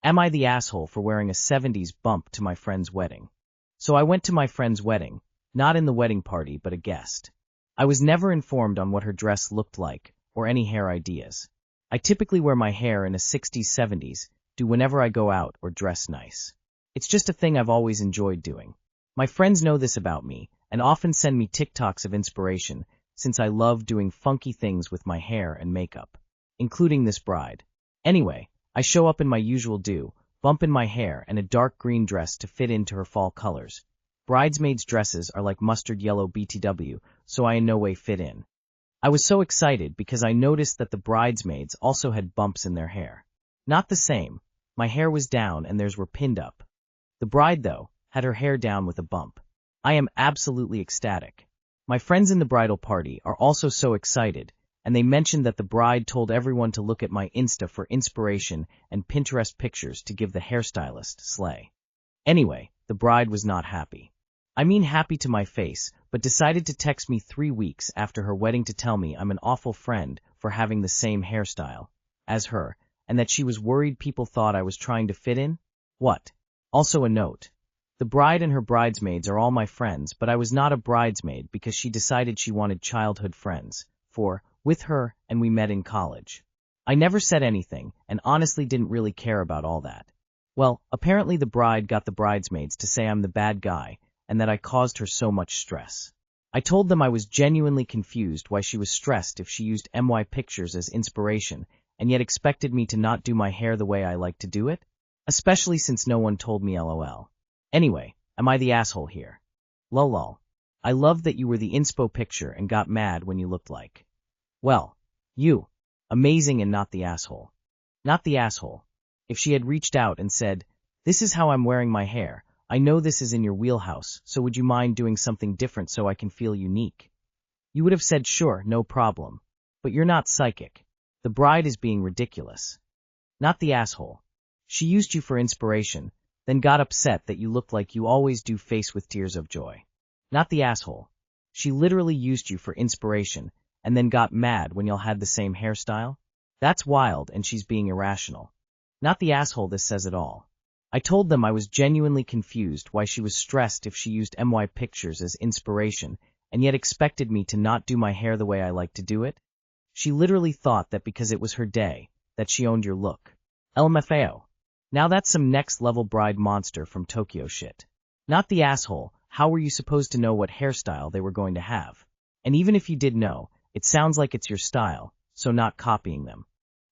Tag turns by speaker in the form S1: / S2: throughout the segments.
S1: Am I the asshole for wearing a 70's bump to my friend's wedding? So I went to my friend's wedding, not in the wedding party but a guest. I was never informed on what her dress looked like, or any hair ideas. I typically wear my hair in a 60s 70s, do whenever I go out or dress nice. It's just a thing I've always enjoyed doing. My friends know this about me, and often send me TikToks of inspiration, since I love doing funky things with my hair and makeup, including this bride. Anyway, I show up in my usual bump in my hair and a dark green dress to fit into her fall colors. Bridesmaids' dresses are like mustard yellow BTW, so I in no way fit in. I was so excited because I noticed that the bridesmaids also had bumps in their hair. Not the same. My hair was down and theirs were pinned up. The bride, though, had her hair down with a bump. I am absolutely ecstatic. My friends in the bridal party are also so excited, and they mentioned that the bride told everyone to look at my Insta for inspiration and Pinterest pictures to give the hairstylist slay. Anyway, the bride was not happy. I mean happy to my face, but decided to text me 3 weeks after her wedding to tell me I'm an awful friend for having the same hairstyle as her, and that she was worried people thought I was trying to fit in? What? Also a note. The bride and her bridesmaids are all my friends, but I was not a bridesmaid because she decided she wanted childhood friends with her, and we met in college. I never said anything, and honestly didn't really care about all that. Well, apparently the bride got the bridesmaids to say I'm the bad guy, and that I caused her so much stress. I told them I was genuinely confused why she was stressed if she used my pictures as inspiration, and yet expected me to not do my hair the way I like to do it? Especially since no one told me LOL. Anyway, am I the asshole here? Lol. I loved that you were the inspo picture and got mad when you looked like. Well, you. Amazing and not the asshole. Not the asshole. If she had reached out and said, "This is how I'm wearing my hair, I know this is in your wheelhouse, so would you mind doing something different so I can feel unique?" You would have said sure, no problem. But you're not psychic. The bride is being ridiculous. Not the asshole. She used you for inspiration, then got upset that you looked like you always do face with tears of joy. Not the asshole. She literally used you for inspiration, and then got mad when y'all had the same hairstyle? That's wild, and she's being irrational. Not the asshole. This says it all. I told them I was genuinely confused why she was stressed if she used my pictures as inspiration, and yet expected me to not do my hair the way I like to do it? She literally thought that because it was her day, that she owned your look. LMFAO. Now that's some next-level bride monster from Tokyo shit. Not the asshole. How were you supposed to know what hairstyle they were going to have? And even if you did know, it sounds like it's your style, so not copying them.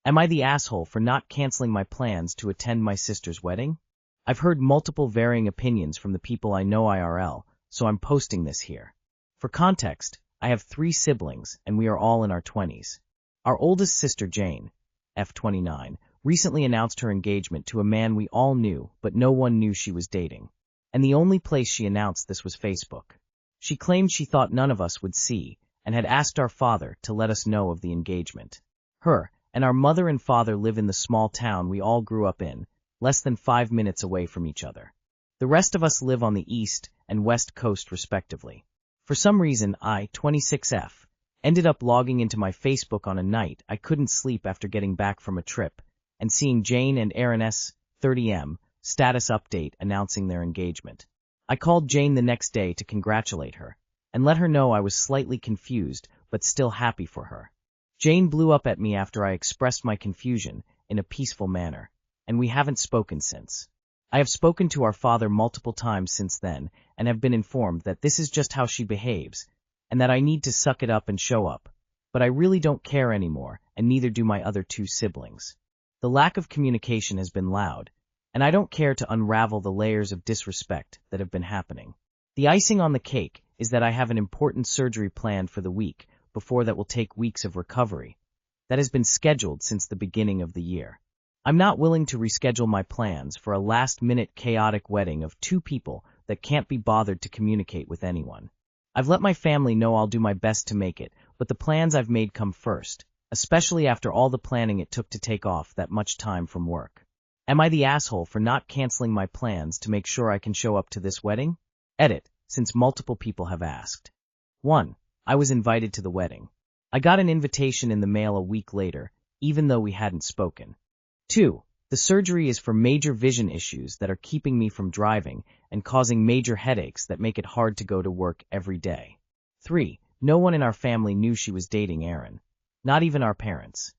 S1: Am I the asshole for not canceling my plans to attend my sister's wedding? I've heard multiple varying opinions from the people I know IRL, so I'm posting this here. For context, I have 3 siblings, and we are all in our 20s. Our oldest sister, Jane, F29, recently announced her engagement to a man we all knew, but no one knew she was dating. And the only place she announced this was Facebook. She claimed she thought none of us would see, and had asked our father to let us know of the engagement. Her and our mother and father live in the small town we all grew up in, less than 5 minutes away from each other. The rest of us live on the east and west coast respectively. For some reason, I, 26F, ended up logging into my Facebook on a night I couldn't sleep after getting back from a trip, and seeing Jane and Aaron S. 30M status update announcing their engagement. I called Jane the next day to congratulate her, and let her know I was slightly confused but still happy for her. Jane blew up at me after I expressed my confusion in a peaceful manner, and we haven't spoken since. I have spoken to our father multiple times since then and have been informed that this is just how she behaves, and that I need to suck it up and show up, but I really don't care anymore, and neither do my other 2 siblings. The lack of communication has been loud, and I don't care to unravel the layers of disrespect that have been happening. The icing on the cake is that I have an important surgery planned for the week before that will take weeks of recovery. That has been scheduled since the beginning of the year. I'm not willing to reschedule my plans for a last-minute chaotic wedding of 2 people that can't be bothered to communicate with anyone. I've let my family know I'll do my best to make it, but the plans I've made come first, especially after all the planning it took to take off that much time from work. Am I the asshole for not canceling my plans to make sure I can show up to this wedding? Edit, since multiple people have asked. 1. I was invited to the wedding. I got an invitation in the mail a week later, even though we hadn't spoken. 2. The surgery is for major vision issues that are keeping me from driving and causing major headaches that make it hard to go to work every day. 3. No one in our family knew she was dating Aaron. Not even our parents.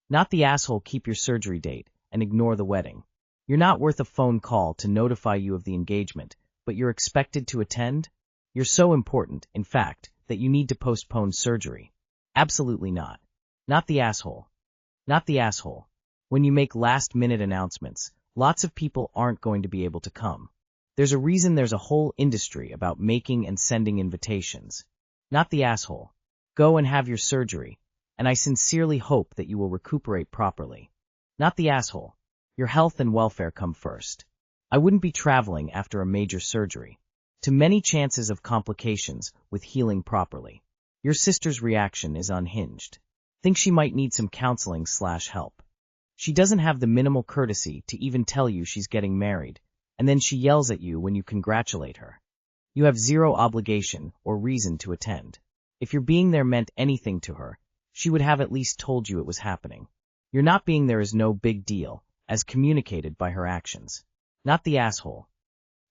S1: Not the asshole. Keep your surgery date and ignore the wedding. You're not worth a phone call to notify you of the engagement, but you're expected to attend? You're so important, in fact, that you need to postpone surgery. Absolutely not. Not the asshole. Not the asshole. When you make last-minute announcements, lots of people aren't going to be able to come. There's a reason there's a whole industry about making and sending invitations. Not the asshole. Go and have your surgery, and I sincerely hope that you will recuperate properly. Not the asshole. Your health and welfare come first. I wouldn't be traveling after a major surgery. Too many chances of complications with healing properly. Your sister's reaction is unhinged. Think she might need some counseling/help. She doesn't have the minimal courtesy to even tell you she's getting married, and then she yells at you when you congratulate her. You have zero obligation or reason to attend. If your being there meant anything to her, she would have at least told you it was happening. Your not being there is no big deal, as communicated by her actions. Not the asshole.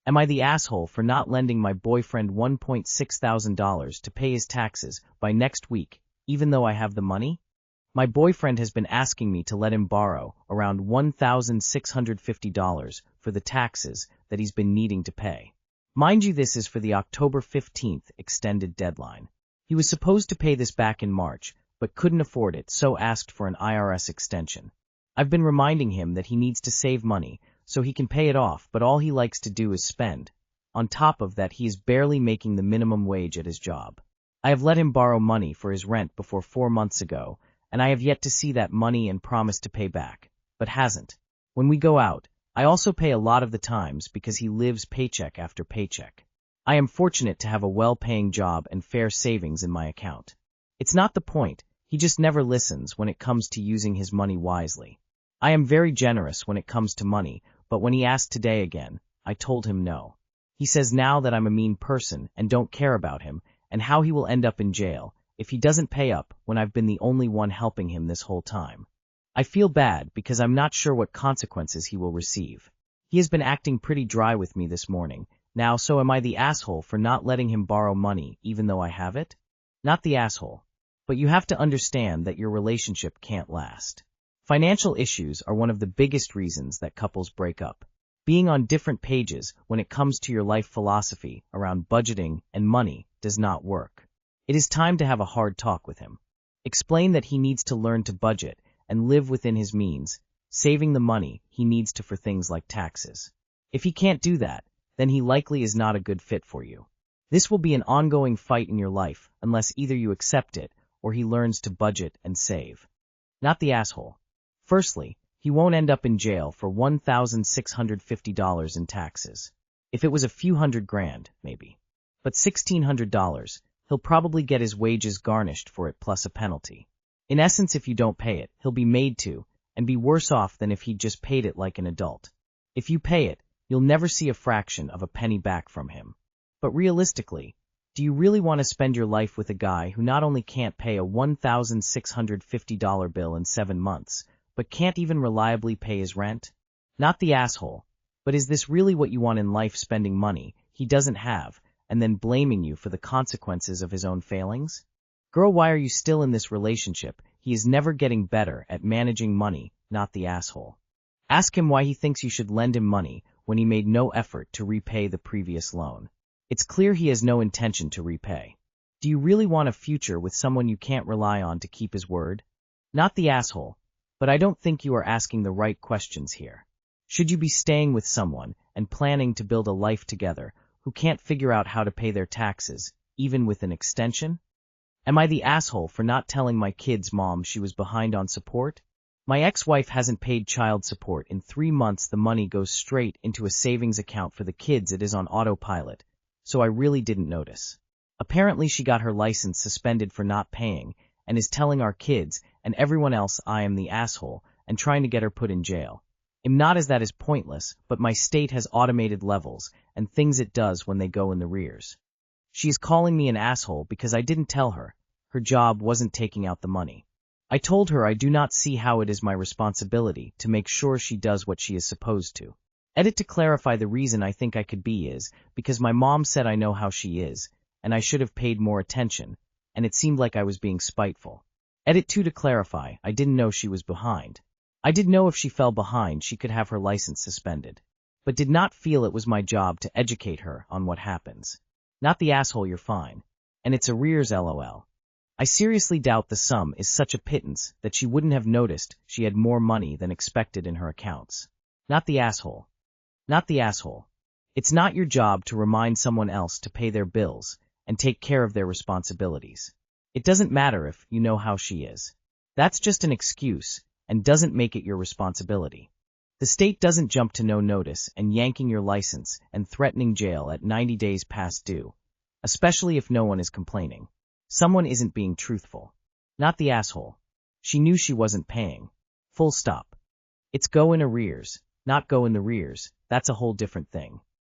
S1: Am I the asshole for not lending my boyfriend $1,600 to pay his taxes by next week, even though I have the money? My boyfriend has been asking me to let him borrow around $1,650 for the taxes that he's been needing to pay. Mind you, this is for the October 15th extended deadline. He was supposed to pay this back in March, but couldn't afford it, so asked for an IRS extension. I've been reminding him that he needs to save money so he can pay it off, but all he likes to do is spend. On top of that, he is barely making the minimum wage at his job. I have let him borrow money for his rent before 4 months ago, and I have yet to see that money and promised to pay back, but hasn't. When we go out, I also pay a lot of the times because he lives paycheck after paycheck. I am fortunate to have a well-paying job and fair savings in my account. It's not the point, he just never listens when it comes to using his money wisely. I am very generous when it comes to money, but when he asked today again, I told him no. He says now that I'm a mean person and don't care about him, and how he will end up in jail if he doesn't pay up when I've been the only one helping him this whole time. I feel bad because I'm not sure what consequences he will receive. He has been acting pretty dry with me this morning. Now, so am I the asshole for not letting him borrow money even though I have it? Not the asshole. But you have to understand that your relationship can't last. Financial issues are one of the biggest reasons that couples break up. Being on different pages when it comes to your life philosophy around budgeting and money does not work. It is time to have a hard talk with him. Explain that he needs to learn to budget and live within his means, saving the money he needs to for things like taxes. If he can't do that, then he likely is not a good fit for you. This will be an ongoing fight in your life unless either you accept it or he learns to budget and save. Not the asshole. Firstly, he won't end up in jail for $1,650 in taxes. If it was a few $100,000, maybe. But $1,600, he'll probably get his wages garnished for it plus a penalty. In essence, if you don't pay it, he'll be made to, and be worse off than if he'd just paid it like an adult. If you pay it, you'll never see a fraction of a penny back from him. But realistically, do you really want to spend your life with a guy who not only can't pay a $1,650 bill in 7 months, but can't even reliably pay his rent? Not the asshole. But is this really what you want in life, spending money he doesn't have, and then blaming you for the consequences of his own failings? Girl, why are you still in this relationship? He is never getting better at managing money, not the asshole. Ask him why he thinks you should lend him money when he made no effort to repay the previous loan. It's clear he has no intention to repay. Do you really want a future with someone you can't rely on to keep his word? Not the asshole. But I don't think you are asking the right questions here. Should you be staying with someone and planning to build a life together who can't figure out how to pay their taxes, even with an extension? Am I the asshole for not telling my kid's mom she was behind on support? My ex-wife hasn't paid child support in 3 months. The money goes straight into a savings account for the kids. It is on autopilot, so I really didn't notice. Apparently she got her license suspended for not paying and is telling our kids and everyone else I am the asshole and trying to get her put in jail. I'm not, as that is pointless, but my state has automated levels and things it does when they go in the rears. She is calling me an asshole because I didn't tell her. Her job wasn't taking out the money. I told her I do not see how it is my responsibility to make sure she does what she is supposed to. Edit to clarify, the reason I think I could be is because my mom said I know how she is, and I should have paid more attention, and it seemed like I was being spiteful. Edit 2 to clarify, I didn't know she was behind. I did know if she fell behind she could have her license suspended, but did not feel it was my job to educate her on what happens. Not the asshole, you're fine. And it's arrears, lol. I seriously doubt the sum is such a pittance that she wouldn't have noticed she had more money than expected in her accounts. Not the asshole. Not the asshole. It's not your job to remind someone else to pay their bills and take care of their responsibilities. It doesn't matter if you know how she is. That's just an excuse and doesn't make it your responsibility. The state doesn't jump to no notice and yanking your license and threatening jail at 90 days past due, especially if no one is complaining. Someone isn't being truthful. Not the asshole. She knew she wasn't paying. Full stop. It's go in arrears, not go in the rears. That's a whole different thing.